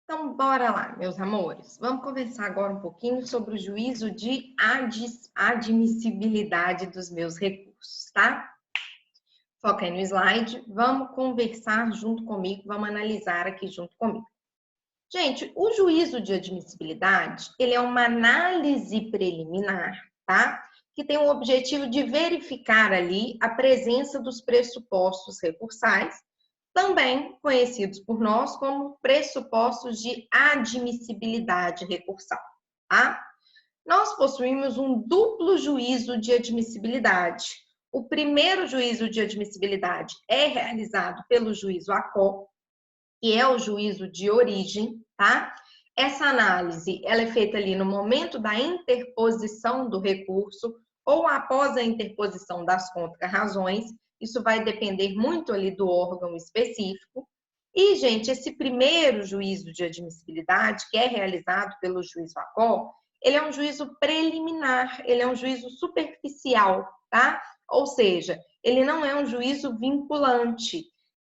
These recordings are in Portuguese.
Então, bora lá, meus amores. Vamos conversar agora um pouquinho sobre o juízo de admissibilidade dos meus recursos, tá? Foca aí no slide. Vamos conversar junto comigo, vamos analisar aqui junto comigo. Gente, o juízo de admissibilidade, ele é uma análise preliminar, tá? Que tem o objetivo de verificar ali a presença dos pressupostos recursais, também conhecidos por nós como pressupostos de admissibilidade recursal, tá? Nós possuímos um duplo juízo de admissibilidade. O primeiro juízo de admissibilidade é realizado pelo juízo ACO, que é o juízo de origem, tá? Essa análise, ela é feita ali no momento da interposição do recurso ou após a interposição das contrarrazões. Isso vai depender muito ali do órgão específico. E, gente, esse primeiro juízo de admissibilidade, que é realizado pelo juízo ACO, ele é um juízo preliminar, ele é um juízo superficial, tá? Ou seja, ele não é um juízo vinculante.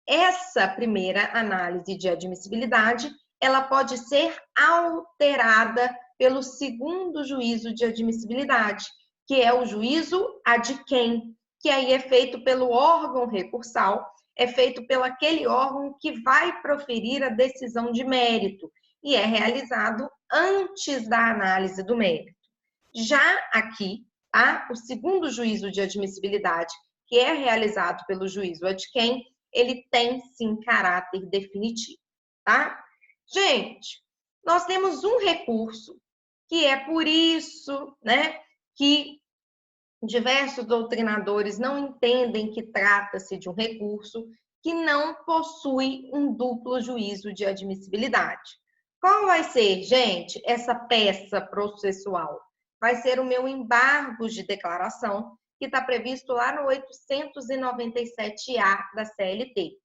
Essa primeira análise de admissibilidade, ela pode ser alterada pelo segundo juízo de admissibilidade, que é o juízo ad quem, que aí é feito pelo órgão recursal, é feito pelo aquele órgão que vai proferir a decisão de mérito e é realizado antes da análise do mérito. Já aqui, tá? O segundo juízo de admissibilidade, que é realizado pelo juízo ad quem, ele tem sim caráter definitivo, tá? Gente, nós temos um recurso que é por isso, né, que diversos doutrinadores não entendem que trata-se de um recurso que não possui um duplo juízo de admissibilidade. Qual vai ser, gente, essa peça processual? Vai ser o meu embargo de declaração, que está previsto lá no 897-A da CLT.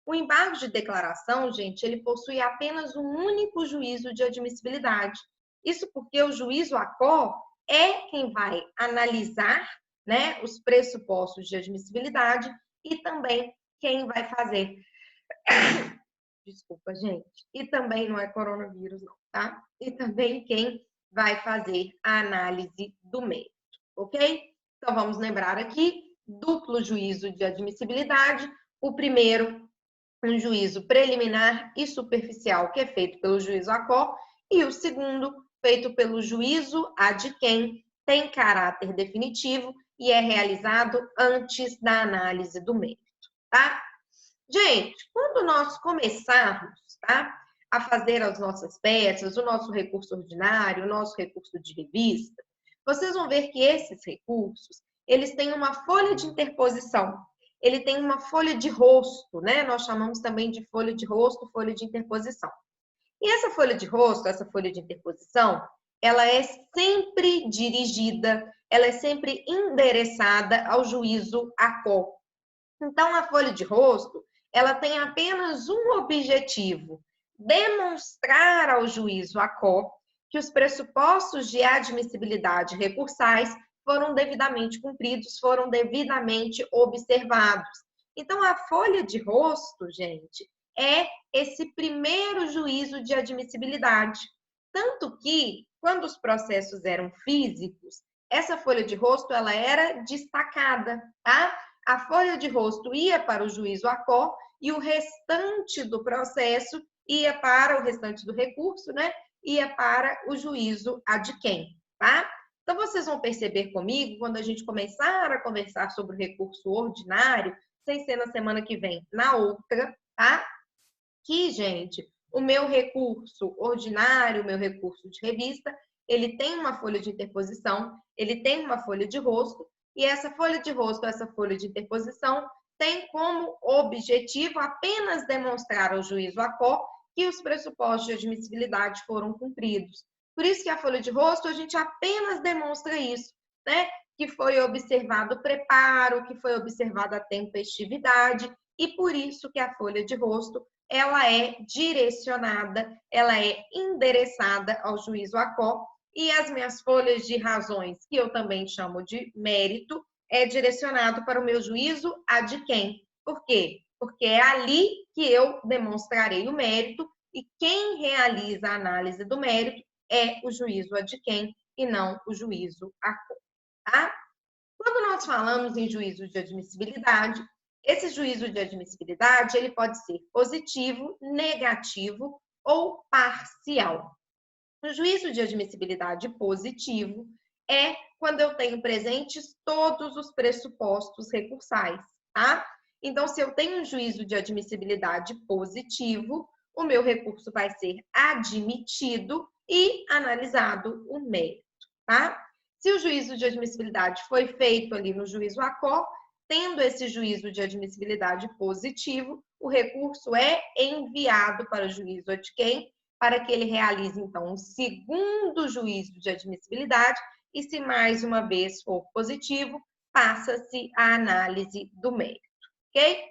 O embargo de declaração, gente, ele possui apenas um único juízo de admissibilidade. Isso porque o juízo ACO é quem vai analisar, né, os pressupostos de admissibilidade e também quem vai fazer. Desculpa, gente. E também não é coronavírus, não, tá? E também quem vai fazer a análise do mérito, ok? Então vamos lembrar aqui: duplo juízo de admissibilidade. O primeiro, um juízo preliminar e superficial, que é feito pelo juízo ACO, e o segundo, feito pelo juízo ad quem, tem caráter definitivo e é realizado antes da análise do mérito, tá? Gente, quando nós começarmos, tá, a fazer as nossas peças, o nosso recurso ordinário, o nosso recurso de revista, vocês vão ver que esses recursos, eles têm uma folha de interposição, ele tem uma folha de rosto, né? Nós chamamos também de folha de rosto, folha de interposição. E essa folha de rosto, essa folha de interposição, ela é sempre dirigida, ela é sempre endereçada ao juízo ACO. Então, a folha de rosto, ela tem apenas um objetivo: demonstrar ao juízo ACO que os pressupostos de admissibilidade recursais foram devidamente cumpridos, foram devidamente observados. Então, a folha de rosto, gente, é esse primeiro juízo de admissibilidade. Tanto que, quando os processos eram físicos, essa folha de rosto ela era destacada, tá? A folha de rosto ia para o juízo ACO e o restante do processo ia para o restante do recurso, né? Ia para o juízo ad quem, tá? Então, vocês vão perceber comigo, quando a gente começar a conversar sobre o recurso ordinário, sem ser na semana que vem, na outra, tá? Que, gente, o meu recurso ordinário, o meu recurso de revista, ele tem uma folha de interposição, ele tem uma folha de rosto, e essa folha de rosto, essa folha de interposição, tem como objetivo apenas demonstrar ao juízo ACO que os pressupostos de admissibilidade foram cumpridos. Por isso que a folha de rosto, a gente apenas demonstra isso, né? Que foi observado o preparo, que foi observada a tempestividade, e por isso que a folha de rosto ela é direcionada, ela é endereçada ao juízo ACO, e as minhas folhas de razões, que eu também chamo de mérito, é direcionado para o meu juízo ad quem. Por quê? Porque é ali que eu demonstrarei o mérito e quem realiza a análise do mérito é o juízo ad quem e não o juízo a quo, tá? Quando nós falamos em juízo de admissibilidade, esse juízo de admissibilidade ele pode ser positivo, negativo ou parcial. O juízo de admissibilidade positivo é quando eu tenho presentes todos os pressupostos recursais, tá? Então, se eu tenho um juízo de admissibilidade positivo, o meu recurso vai ser admitido e analisado o mérito, tá? Se o juízo de admissibilidade foi feito ali no juízo ACO, tendo esse juízo de admissibilidade positivo, o recurso é enviado para o juízo ad quem, para que ele realize, então, um segundo juízo de admissibilidade e, se mais uma vez for positivo, passa-se a análise do mérito, ok?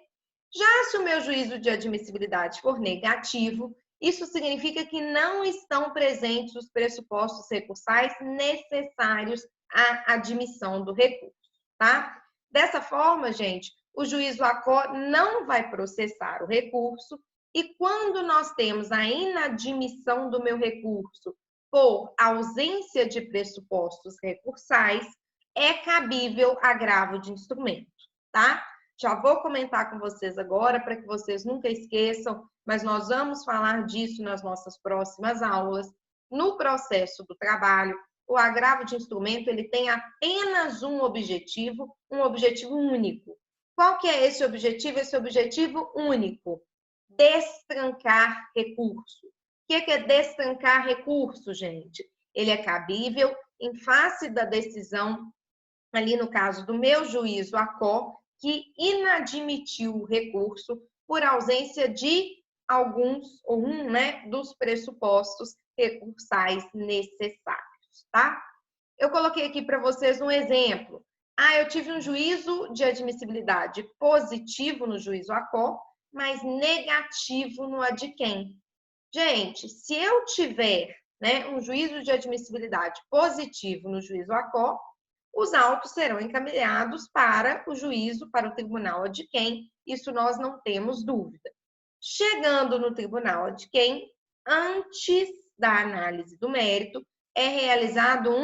Já se o meu juízo de admissibilidade for negativo, isso significa que não estão presentes os pressupostos recursais necessários à admissão do recurso, tá? Dessa forma, gente, o juízo ACO não vai processar o recurso e quando nós temos a inadmissão do meu recurso por ausência de pressupostos recursais, é cabível agravo de instrumento, tá? Já vou comentar com vocês agora para que vocês nunca esqueçam, mas nós vamos falar disso nas nossas próximas aulas. No processo do trabalho, o agravo de instrumento ele tem apenas um objetivo único. Qual que é esse objetivo? Esse objetivo único: destrancar recurso. O que é destrancar recurso, gente? Ele é cabível em face da decisão, ali no caso do meu juízo ACO, que inadmitiu o recurso por ausência de alguns ou dos pressupostos recursais necessários, tá? Eu coloquei aqui para vocês um exemplo. Eu tive um juízo de admissibilidade positivo no juízo ACO, mas negativo no ad quem. Gente, se eu tiver um juízo de admissibilidade positivo no juízo ACO, os autos serão encaminhados para o juízo, para o tribunal ad quem, isso nós não temos dúvida. Chegando no tribunal ad quem, antes da análise do mérito, é realizado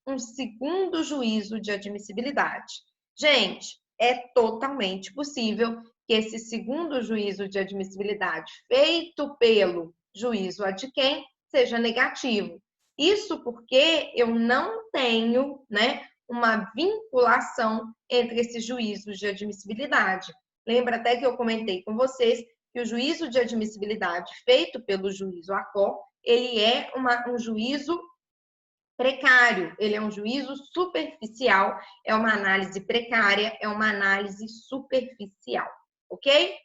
um segundo juízo de admissibilidade. Gente, é totalmente possível que esse segundo juízo de admissibilidade feito pelo juízo ad quem seja negativo. Isso porque eu não tenho, uma vinculação entre esses juízos de admissibilidade. Lembra até que eu comentei com vocês que o juízo de admissibilidade feito pelo juízo ACO, ele é um juízo precário, ele é um juízo superficial, é uma análise precária, é uma análise superficial, ok?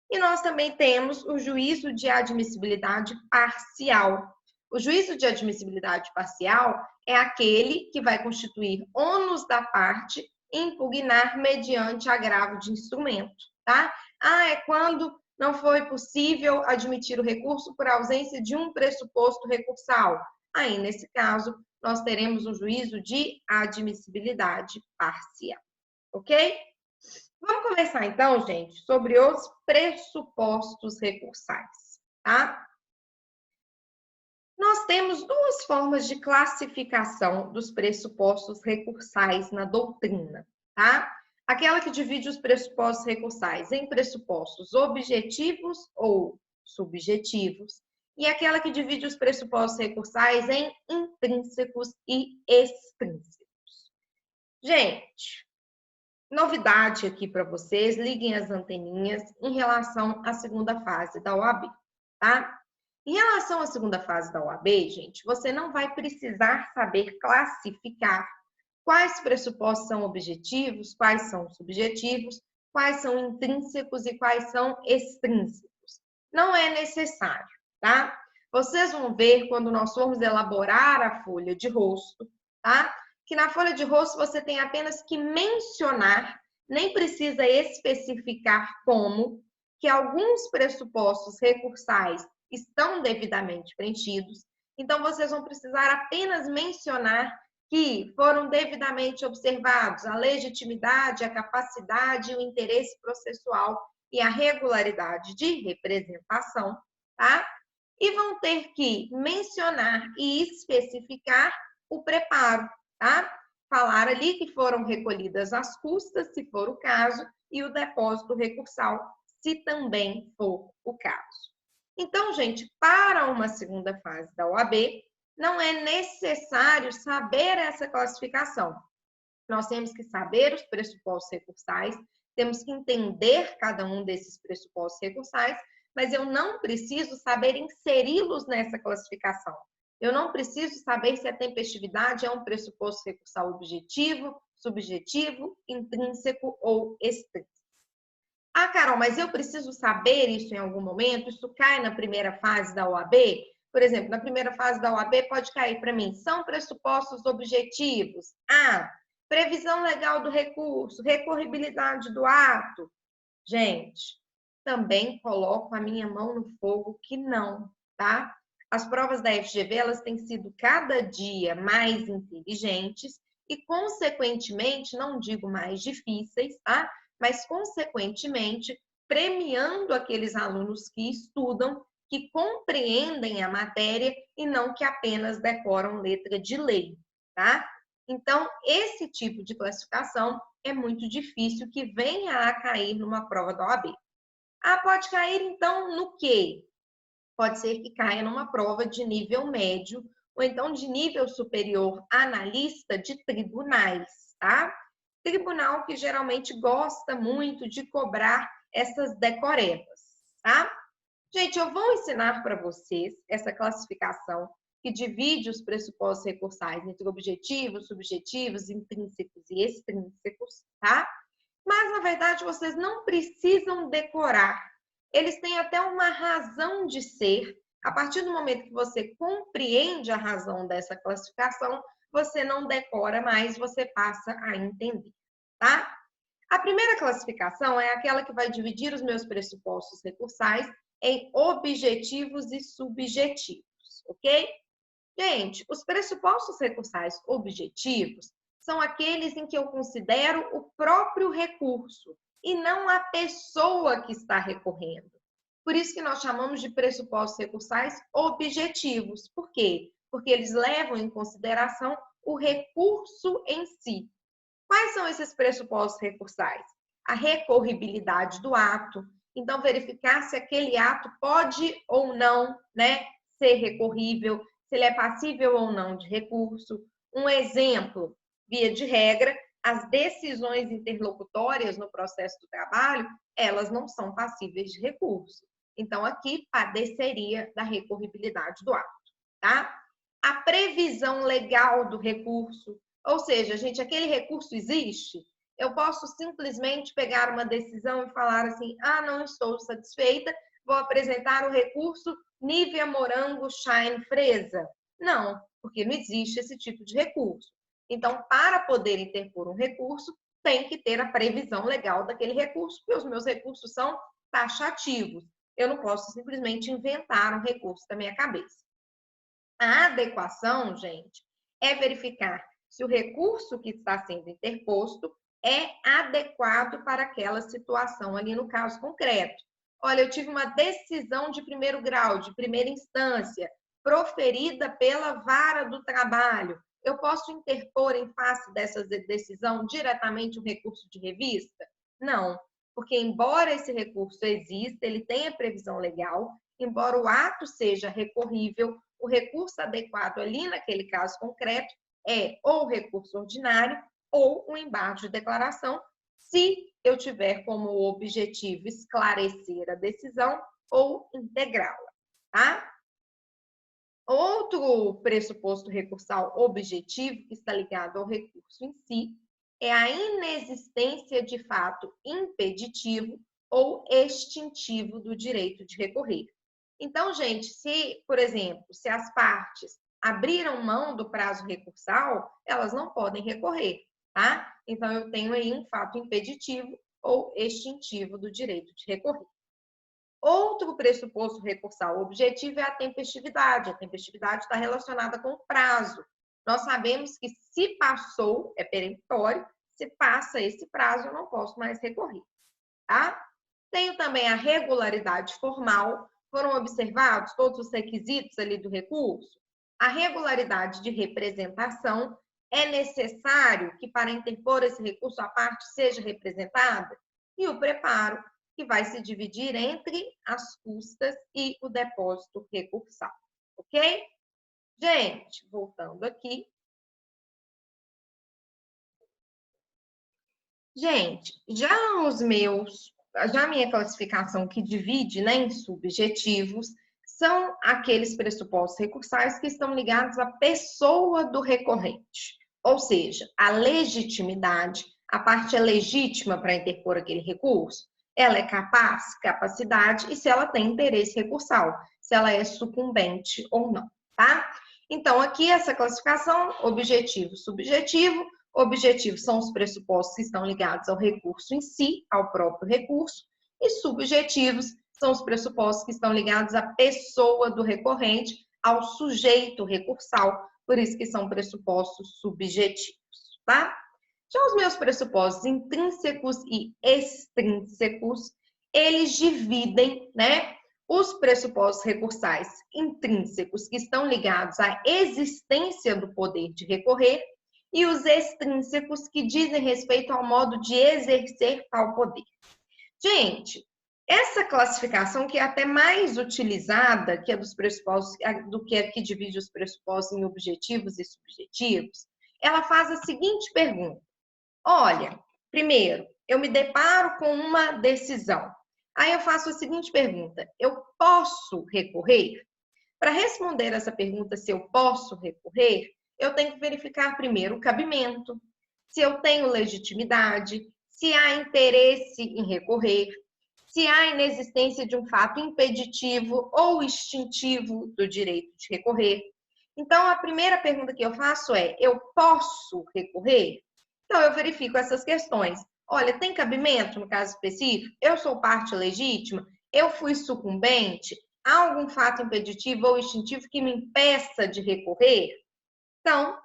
E nós também temos o juízo de admissibilidade parcial. O juízo de admissibilidade parcial é aquele que vai constituir ônus da parte e impugnar mediante agravo de instrumento, tá? É quando não foi possível admitir o recurso por ausência de um pressuposto recursal. Aí, nesse caso, nós teremos um juízo de admissibilidade parcial, ok? Vamos conversar então, gente, sobre os pressupostos recursais, tá? Nós temos duas formas de classificação dos pressupostos recursais na doutrina, tá? Aquela que divide os pressupostos recursais em pressupostos objetivos ou subjetivos e aquela que divide os pressupostos recursais em intrínsecos e extrínsecos. Gente, novidade aqui para vocês, liguem as anteninhas em relação à segunda fase da OAB, tá? Em relação à segunda fase da OAB, gente, você não vai precisar saber classificar quais pressupostos são objetivos, quais são subjetivos, quais são intrínsecos e quais são extrínsecos. Não é necessário, tá? Vocês vão ver quando nós formos elaborar a folha de rosto, tá? Que na folha de rosto você tem apenas que mencionar, nem precisa especificar como, que alguns pressupostos recursais estão devidamente preenchidos. Então, vocês vão precisar apenas mencionar que foram devidamente observados a legitimidade, a capacidade, o interesse processual e a regularidade de representação, tá? e vão ter que mencionar e especificar o preparo, tá? Falar ali que foram recolhidas as custas, se for o caso, e o depósito recursal, se também for o caso. Então, gente, para uma segunda fase da OAB, não é necessário saber essa classificação. Nós temos que saber os pressupostos recursais, temos que entender cada um desses pressupostos recursais, mas eu não preciso saber inseri-los nessa classificação. Eu não preciso saber se a tempestividade é um pressuposto recursal objetivo, subjetivo, intrínseco ou extrínseco. Ah, Carol, mas eu preciso saber isso em algum momento? Isso cai na primeira fase da OAB? Por exemplo, na primeira fase da OAB pode cair para mim, são pressupostos objetivos. Ah, previsão legal do recurso, recorribilidade do ato. Gente, também coloco a minha mão no fogo que não, tá? As provas da FGV, elas têm sido cada dia mais inteligentes e, consequentemente, não digo mais difíceis, tá? Mas, consequentemente, premiando aqueles alunos que estudam, que compreendem a matéria e não que apenas decoram letra de lei, tá? Então, esse tipo de classificação é muito difícil que venha a cair numa prova da OAB. Ah, pode cair então no quê? Pode ser que caia numa prova de nível médio ou então de nível superior analista de tribunais, tá? Tribunal que geralmente gosta muito de cobrar essas decorebas, tá? Gente, eu vou ensinar para vocês essa classificação que divide os pressupostos recursais entre objetivos, subjetivos, intrínsecos e extrínsecos, tá? Mas, na verdade, vocês não precisam decorar. Eles têm até uma razão de ser. A partir do momento que você compreende a razão dessa classificação, você não decora mais, você passa a entender, tá? A primeira classificação é aquela que vai dividir os meus pressupostos recursais em objetivos e subjetivos, ok? Gente, os pressupostos recursais objetivos são aqueles em que eu considero o próprio recurso e não a pessoa que está recorrendo. Por isso que nós chamamos de pressupostos recursais objetivos. Por quê? Porque eles levam em consideração o recurso em si. Quais são esses pressupostos recursais? A recorribilidade do ato. Então, verificar se aquele ato pode ou não, né, ser recorrível, se ele é passível ou não de recurso. Um exemplo, via de regra, as decisões interlocutórias no processo do trabalho, elas não são passíveis de recurso. Então, aqui padeceria da recorribilidade do ato, tá? A previsão legal do recurso, ou seja, gente, aquele recurso existe? Eu posso simplesmente pegar uma decisão e falar assim, ah, não estou satisfeita, vou apresentar o recurso Nívea Morango Shine Fresa. Não, porque não existe esse tipo de recurso. Então, para poder interpor um recurso, tem que ter a previsão legal daquele recurso, porque os meus recursos são taxativos. Eu não posso simplesmente inventar um recurso da minha cabeça. A adequação, gente, é verificar se o recurso que está sendo interposto é adequado para aquela situação ali no caso concreto. Olha, eu tive uma decisão de primeiro grau, de primeira instância, proferida pela vara do trabalho. Eu posso interpor em face dessa decisão diretamente um recurso de revista? Não, porque embora esse recurso exista, ele tenha previsão legal, embora o ato seja recorrível, o recurso adequado ali naquele caso concreto é ou o recurso ordinário ou o embargo de declaração, se eu tiver como objetivo esclarecer a decisão ou integrá-la, tá? Outro pressuposto recursal objetivo que está ligado ao recurso em si é a inexistência de fato impeditivo ou extintivo do direito de recorrer. Então, gente, se, por exemplo, se as partes abriram mão do prazo recursal, elas não podem recorrer, tá? Então, eu tenho aí um fato impeditivo ou extintivo do direito de recorrer. Outro pressuposto recursal objetivo é a tempestividade. A tempestividade está relacionada com o prazo. Nós sabemos que se passou, é peremptório, se passa esse prazo, eu não posso mais recorrer, tá? Tenho também a regularidade formal. Foram observados todos os requisitos ali do recurso? A regularidade de representação, é necessário que para interpor esse recurso a parte seja representada? E o preparo, que vai se dividir entre as custas e o depósito recursal, ok? Gente, voltando aqui. Gente, já a minha classificação que divide, né, em subjetivos, são aqueles pressupostos recursais que estão ligados à pessoa do recorrente. Ou seja, a legitimidade, a parte é legítima para interpor aquele recurso, ela é capaz, capacidade, e se ela tem interesse recursal, se ela é sucumbente ou não, tá? Então, aqui essa classificação, objetivo, subjetivo. Objetivos são os pressupostos que estão ligados ao recurso em si, ao próprio recurso, e subjetivos são os pressupostos que estão ligados à pessoa do recorrente, ao sujeito recursal, por isso que são pressupostos subjetivos, tá? Já os meus pressupostos intrínsecos e extrínsecos, eles dividem, né, os pressupostos recursais intrínsecos, que estão ligados à existência do poder de recorrer, e os extrínsecos, que dizem respeito ao modo de exercer tal poder. Gente, essa classificação, que é até mais utilizada, que é dos pressupostos, do que a que divide os pressupostos em objetivos e subjetivos, ela faz a seguinte pergunta. Olha, primeiro, eu me deparo com uma decisão. Aí eu faço a seguinte pergunta: eu posso recorrer? Para responder essa pergunta, se eu posso recorrer, eu tenho que verificar primeiro o cabimento, se eu tenho legitimidade, se há interesse em recorrer, se há inexistência de um fato impeditivo ou extintivo do direito de recorrer. Então, a primeira pergunta que eu faço é: eu posso recorrer? Então, eu verifico essas questões. Olha, tem cabimento no caso específico? Eu sou parte legítima? Eu fui sucumbente? Há algum fato impeditivo ou extintivo que me impeça de recorrer? Então,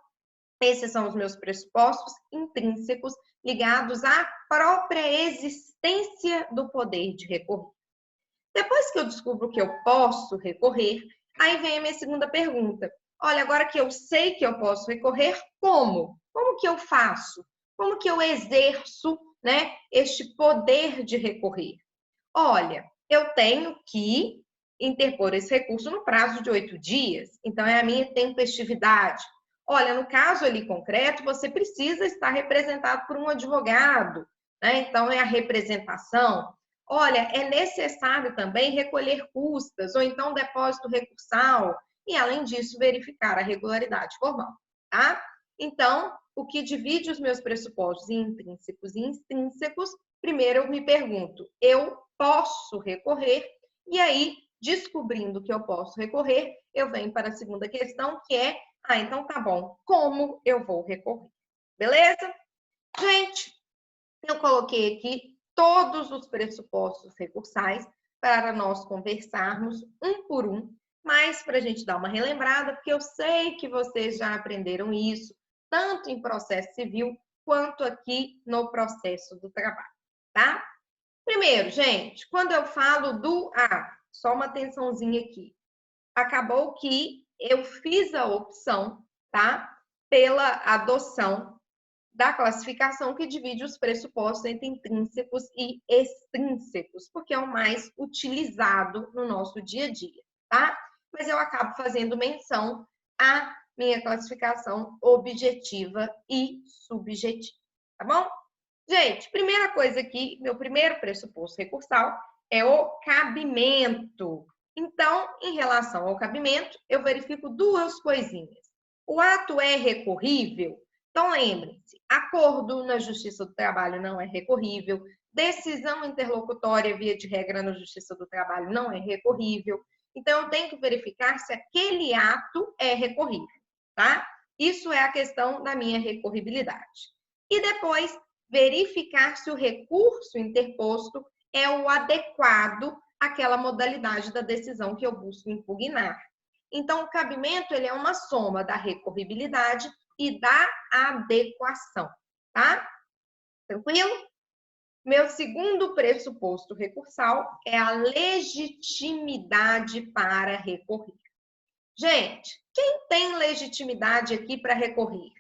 esses são os meus pressupostos intrínsecos ligados à própria existência do poder de recorrer. Depois que eu descubro que eu posso recorrer, aí vem a minha segunda pergunta. Olha, agora que eu sei que eu posso recorrer, como? Como que eu faço? Como que eu exerço, né, este poder de recorrer? Olha, eu tenho que interpor esse recurso no prazo de 8 dias, então é a minha tempestividade. Olha, no caso ali concreto, você precisa estar representado por um advogado, né? Então é a representação. Olha, é necessário também recolher custas ou então depósito recursal e, além disso, verificar a regularidade formal, tá? Então, o que divide os meus pressupostos em intrínsecos e extrínsecos, primeiro eu me pergunto, eu posso recorrer? E aí, descobrindo que eu posso recorrer, eu venho para a segunda questão, que é, então tá bom, como eu vou recorrer? Beleza? Gente, eu coloquei aqui todos os pressupostos recursais para nós conversarmos um por um, mas para a gente dar uma relembrada, porque eu sei que vocês já aprenderam isso, tanto em processo civil quanto aqui no processo do trabalho, tá? Primeiro, gente, quando eu falo do só uma atençãozinha aqui. Acabou que eu fiz a opção, tá? Pela adoção da classificação que divide os pressupostos entre intrínsecos e extrínsecos, porque é o mais utilizado no nosso dia a dia, tá? Mas eu acabo fazendo menção à minha classificação objetiva e subjetiva, tá bom? Gente, primeira coisa aqui, meu primeiro pressuposto recursal é o cabimento. Então, em relação ao cabimento, eu verifico duas coisinhas. O ato é recorrível? Então, lembrem-se, acordo na Justiça do Trabalho não é recorrível, decisão interlocutória, via de regra, na Justiça do Trabalho não é recorrível. Então, eu tenho que verificar se aquele ato é recorrível, tá? Isso é a questão da minha recorribilidade. E depois, verificar se o recurso interposto é o adequado àquela modalidade da decisão que eu busco impugnar. Então, o cabimento ele é uma soma da recorribilidade e da adequação, tá? Tranquilo? Meu segundo pressuposto recursal é a legitimidade para recorrer. Gente, quem tem legitimidade aqui para recorrer?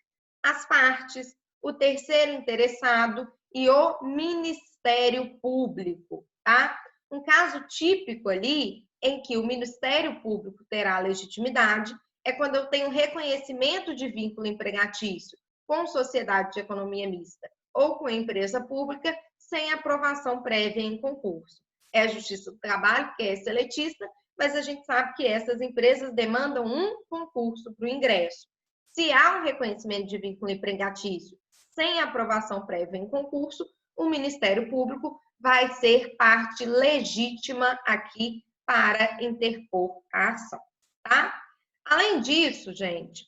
As partes, o terceiro interessado e o Ministério Público, tá? Um caso típico ali em que o Ministério Público terá legitimidade é quando eu tenho reconhecimento de vínculo empregatício com sociedade de economia mista ou com empresa pública sem aprovação prévia em concurso. É a Justiça do Trabalho, que é seletista, mas a gente sabe que essas empresas demandam um concurso para o ingresso. Se há um reconhecimento de vínculo empregatício sem aprovação prévia em concurso, o Ministério Público vai ser parte legítima aqui para interpor a ação, tá? Além disso, gente,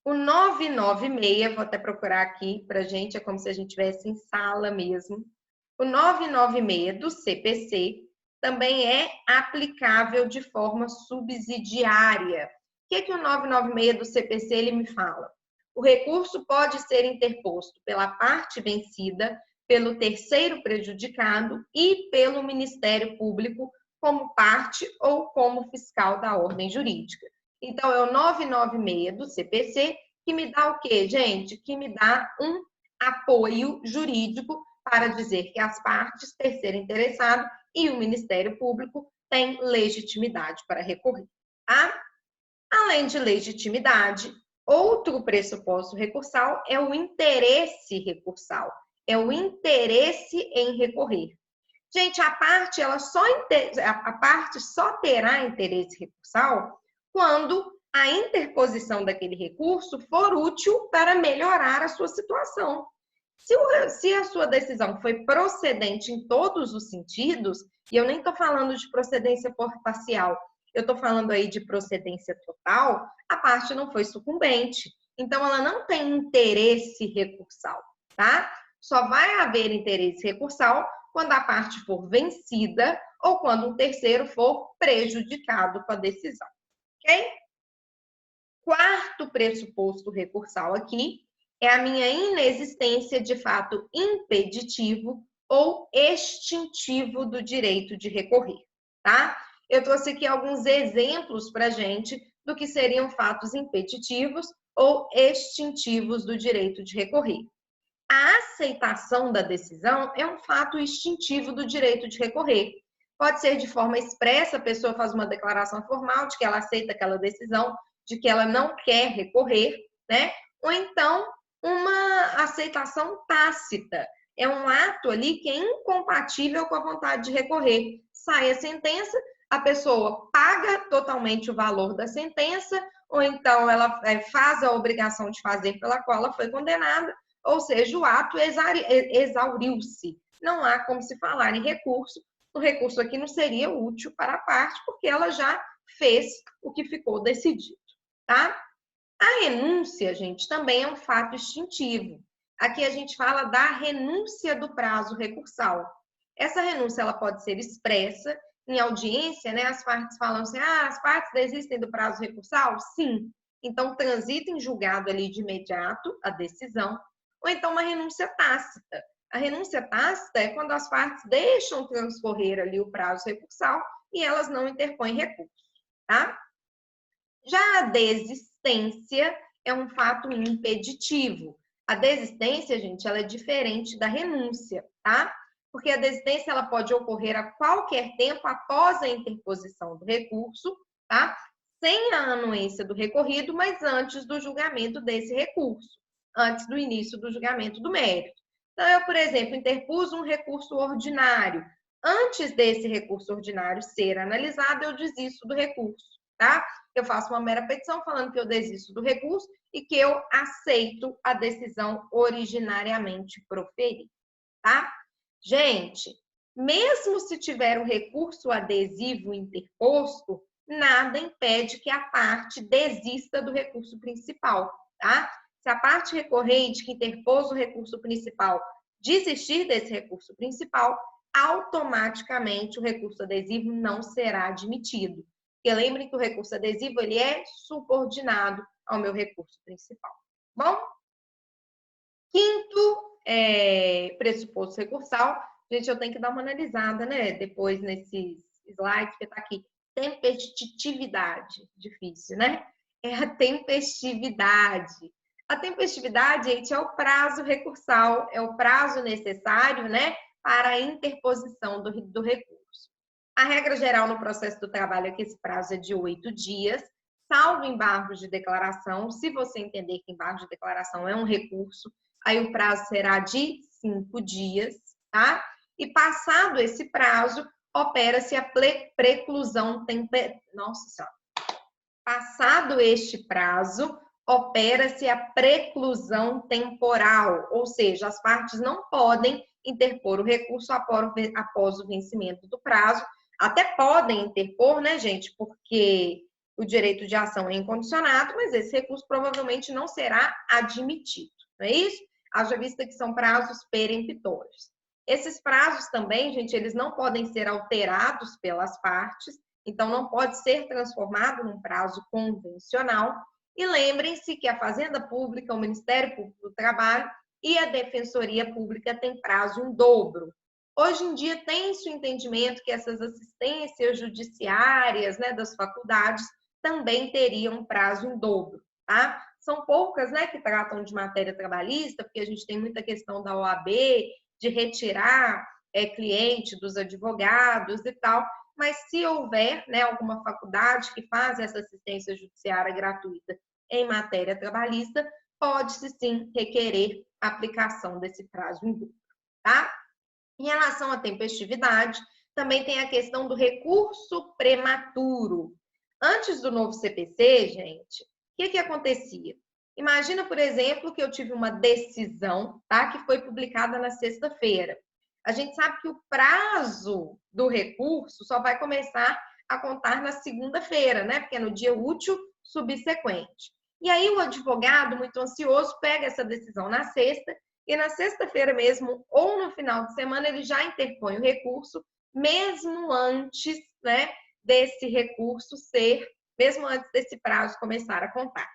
o 996, vou até procurar aqui para a gente, é como se a gente estivesse em sala mesmo. O 996 do CPC também é aplicável de forma subsidiária. O que o 996 do CPC ele me fala? O recurso pode ser interposto pela parte vencida, pelo terceiro prejudicado e pelo Ministério Público como parte ou como fiscal da ordem jurídica. Então, é o 996 do CPC que me dá o quê, gente? Que me dá um apoio jurídico para dizer que as partes, terceiro interessado e o Ministério Público têm legitimidade para recorrer. Tá? Além de legitimidade, outro pressuposto recursal é o interesse recursal. É o interesse em recorrer. Gente, a parte só terá interesse recursal quando a interposição daquele recurso for útil para melhorar a sua situação. Se a sua decisão foi procedente em todos os sentidos, e eu nem estou falando de procedência parcial, eu estou falando aí de procedência total, a parte não foi sucumbente. Então, ela não tem interesse recursal, tá? Só vai haver interesse recursal quando a parte for vencida ou quando um terceiro for prejudicado com a decisão, ok? Quarto pressuposto recursal aqui é a minha inexistência de fato impeditivo ou extintivo do direito de recorrer, tá? Eu trouxe aqui alguns exemplos para gente do que seriam fatos impeditivos ou extintivos do direito de recorrer. A aceitação da decisão é um fato extintivo do direito de recorrer. Pode ser de forma expressa, a pessoa faz uma declaração formal de que ela aceita aquela decisão, de que ela não quer recorrer, né? Ou então, uma aceitação tácita. É um ato ali que é incompatível com a vontade de recorrer. Sai a sentença, a pessoa paga totalmente o valor da sentença, ou então ela faz a obrigação de fazer pela qual ela foi condenada, ou seja, o ato exauriu-se. Não há como se falar em recurso. O recurso aqui não seria útil para a parte, porque ela já fez o que ficou decidido, tá? A renúncia, gente, também é um fato extintivo. Aqui a gente fala da renúncia do prazo recursal. Essa renúncia ela pode ser expressa em audiência, né? As partes falam assim: as partes desistem do prazo recursal? Sim. Então, transita em julgado ali de imediato a decisão. Ou então uma renúncia tácita. A renúncia tácita é quando as partes deixam transcorrer ali o prazo recursal e elas não interpõem recurso, tá? Já a desistência é um fato impeditivo. A desistência, gente, ela é diferente da renúncia, tá? Porque a desistência ela pode ocorrer a qualquer tempo após a interposição do recurso, tá? Sem a anuência do recorrido, mas antes do julgamento desse recurso, antes do início do julgamento do mérito. Então, eu, por exemplo, interpus um recurso ordinário. Antes desse recurso ordinário ser analisado, eu desisto do recurso, tá? Eu faço uma mera petição falando que eu desisto do recurso e que eu aceito a decisão originariamente proferida, tá? Gente, mesmo se tiver um recurso adesivo interposto, nada impede que a parte desista do recurso principal, tá? Se a parte recorrente que interpôs o recurso principal desistir desse recurso principal, automaticamente o recurso adesivo não será admitido. Porque lembrem que o recurso adesivo ele é subordinado ao meu recurso principal. Bom? Quinto pressuposto recursal, gente, eu tenho que dar uma analisada, né? Depois nesses slides que tá aqui. Tempestividade, difícil, né? É a tempestividade. A tempestividade, gente, é o prazo recursal, é o prazo necessário, né, para a interposição do recurso. A regra geral no processo do trabalho é que esse prazo é de 8 dias, salvo embargos de declaração. Se você entender que embargo de declaração é um recurso, aí o prazo será de 5 dias, tá? E passado esse prazo, opera-se a preclusão temporal. Nossa Senhora. Passado este prazo, opera-se a preclusão temporal, ou seja, as partes não podem interpor o recurso após o vencimento do prazo. Até podem interpor, né, gente, porque o direito de ação é incondicionado, mas esse recurso provavelmente não será admitido, não é isso? Haja vista que são prazos peremptórios. Esses prazos também, gente, eles não podem ser alterados pelas partes, então não pode ser transformado num prazo convencional. E lembrem-se que a Fazenda Pública, o Ministério Público do Trabalho e a Defensoria Pública têm prazo em dobro. Hoje em dia tem-se o entendimento que essas assistências judiciárias, né, das faculdades também teriam prazo em dobro, tá? São poucas, né, que tratam de matéria trabalhista, porque a gente tem muita questão da OAB, de retirar cliente dos advogados e tal, mas se houver, né, alguma faculdade que faz essa assistência judiciária gratuita em matéria trabalhista, pode-se sim requerer a aplicação desse prazo em dobro, tá? Em relação à tempestividade, também tem a questão do recurso prematuro. Antes do novo CPC, gente, o que acontecia? Imagina, por exemplo, que eu tive uma decisão, tá, que foi publicada na sexta-feira. A gente sabe que o prazo do recurso só vai começar a contar na segunda-feira, né? Porque é no dia útil subsequente. E aí o advogado, muito ansioso, pega essa decisão na sexta e na sexta-feira mesmo, ou no final de semana, ele já interpõe o recurso, mesmo antes, né, desse recurso mesmo antes desse prazo começar a contar.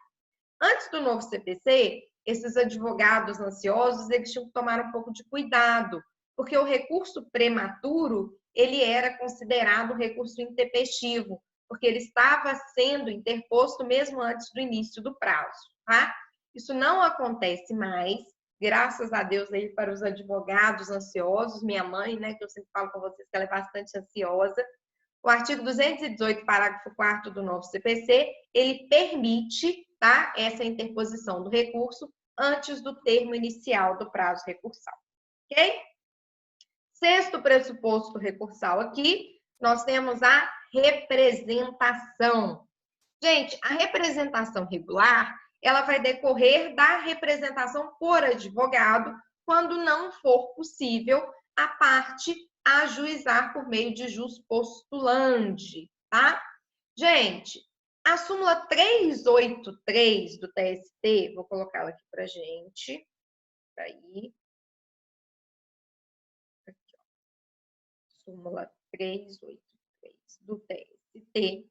Antes do novo CPC, esses advogados ansiosos, eles tinham que tomar um pouco de cuidado, porque o recurso prematuro, ele era considerado recurso intempestivo, porque ele estava sendo interposto mesmo antes do início do prazo, tá? Isso não acontece mais, graças a Deus aí para os advogados ansiosos, minha mãe, né, que eu sempre falo com vocês que ela é bastante ansiosa. O artigo 218, parágrafo 4º do novo CPC, ele permite, tá, essa interposição do recurso antes do termo inicial do prazo recursal, ok? Sexto pressuposto recursal aqui, nós temos a representação. Gente, a representação regular, ela vai decorrer da representação por advogado, quando não for possível a parte ajuizar por meio de jus postulandi, tá? Gente, a súmula 383 do TST, vou colocar ela aqui pra gente. Aí. Aqui, ó. Súmula 383 do TST.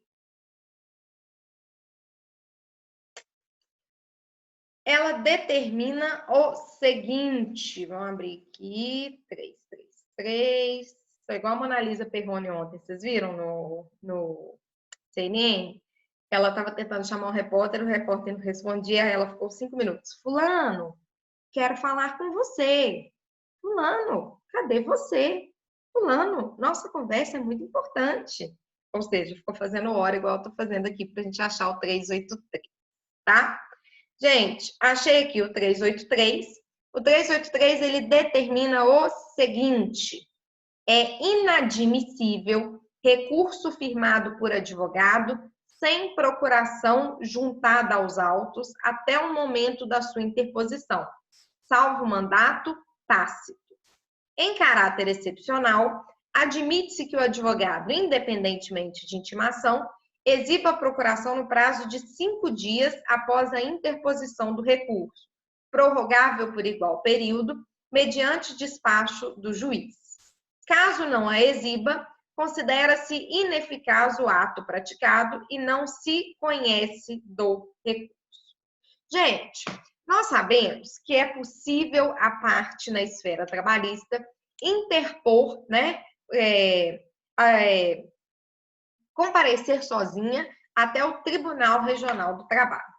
Ela determina o seguinte, vamos abrir aqui, 333, foi igual a Mona Lisa Perrone ontem, vocês viram no CNN? Ela estava tentando chamar o repórter não respondia, ela ficou 5 minutos. Fulano, quero falar com você. Fulano, cadê você? Fulano, nossa conversa é muito importante. Ou seja, ficou fazendo hora igual eu estou fazendo aqui para a gente achar o 383, tá? Gente, achei aqui o 383. O 383, ele determina o seguinte: é inadmissível recurso firmado por advogado sem procuração juntada aos autos até o momento da sua interposição, salvo mandato tácito. Em caráter excepcional, admite-se que o advogado, independentemente de intimação, exiba a procuração no prazo de 5 dias após a interposição do recurso, prorrogável por igual período, mediante despacho do juiz. Caso não a exiba, considera-se ineficaz o ato praticado e não se conhece do recurso. Gente, Nós sabemos que é possível a parte na esfera trabalhista interpor, né, comparecer sozinha até o Tribunal Regional do Trabalho.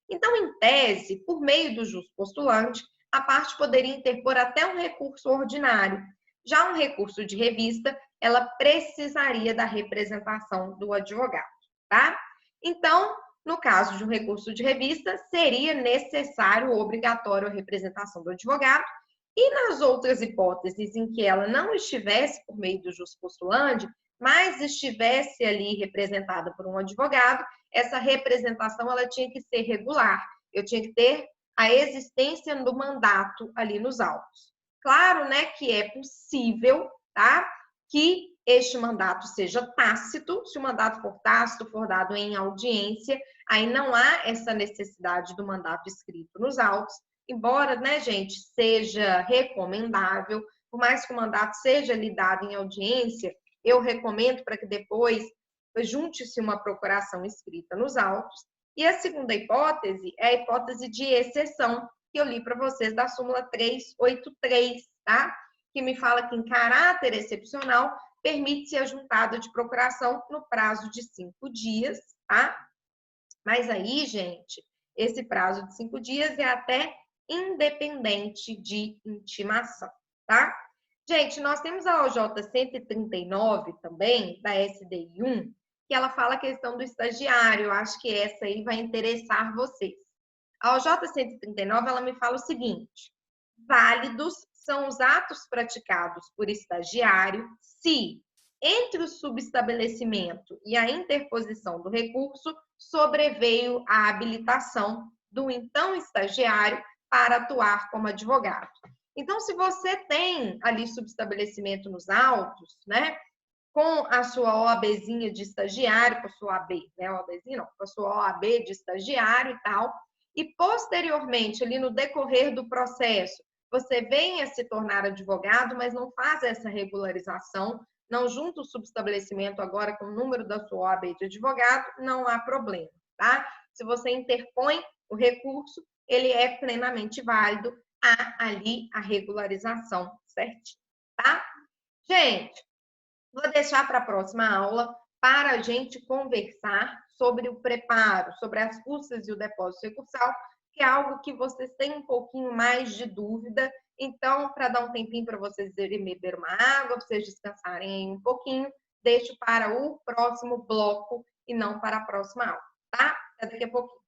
Então, em tese, por meio do juspostulante, a parte poderia interpor até um recurso ordinário. Já um recurso de revista, ela precisaria da representação do advogado, tá? Então, no caso de um recurso de revista, seria necessário ou obrigatório a representação do advogado, e nas outras hipóteses em que ela não estivesse por meio do juspostulante, mas estivesse ali representada por um advogado, essa representação ela tinha que ser regular. Eu tinha que ter a existência do mandato ali nos autos. Claro, né, que é possível, tá, que este mandato seja tácito. Se o mandato for tácito, for dado em audiência, aí não há essa necessidade do mandato escrito nos autos, embora, né, gente, seja recomendável, por mais que o mandato seja lhe dado em audiência, eu recomendo para que depois junte-se uma procuração escrita nos autos. E a segunda hipótese é a hipótese de exceção, que eu li para vocês da súmula 383, tá? Que me fala que em caráter excepcional permite-se a juntada de procuração no prazo de 5 dias, tá? Mas aí, gente, esse prazo de 5 dias é até independente de intimação, tá? Gente, nós temos a OJ 139 também, da SDI 1, que ela fala a questão do estagiário. Eu acho que essa aí vai interessar vocês. A OJ 139, ela me fala o seguinte: válidos são os atos praticados por estagiário se, entre o subestabelecimento e a interposição do recurso, sobreveio a habilitação do então estagiário para atuar como advogado. Então, se você tem ali subestabelecimento nos autos, né, com a sua OABzinha de estagiário, com a sua OAB, né, OABzinha não, com a sua OAB de estagiário e tal, e posteriormente, ali no decorrer do processo, você venha se tornar advogado, mas não faz essa regularização, não junta o subestabelecimento agora com o número da sua OAB de advogado, não há problema, tá? Se você interpõe o recurso, ele é plenamente válido, há ali a regularização certinho, tá? Gente, vou deixar para a próxima aula para a gente conversar sobre o preparo, sobre as custas e o depósito recursal, que é algo que vocês têm um pouquinho mais de dúvida. Então, para dar um tempinho para vocês irem beber uma água, para vocês descansarem um pouquinho, deixo para o próximo bloco e não para a próxima aula, tá? Até daqui a pouquinho.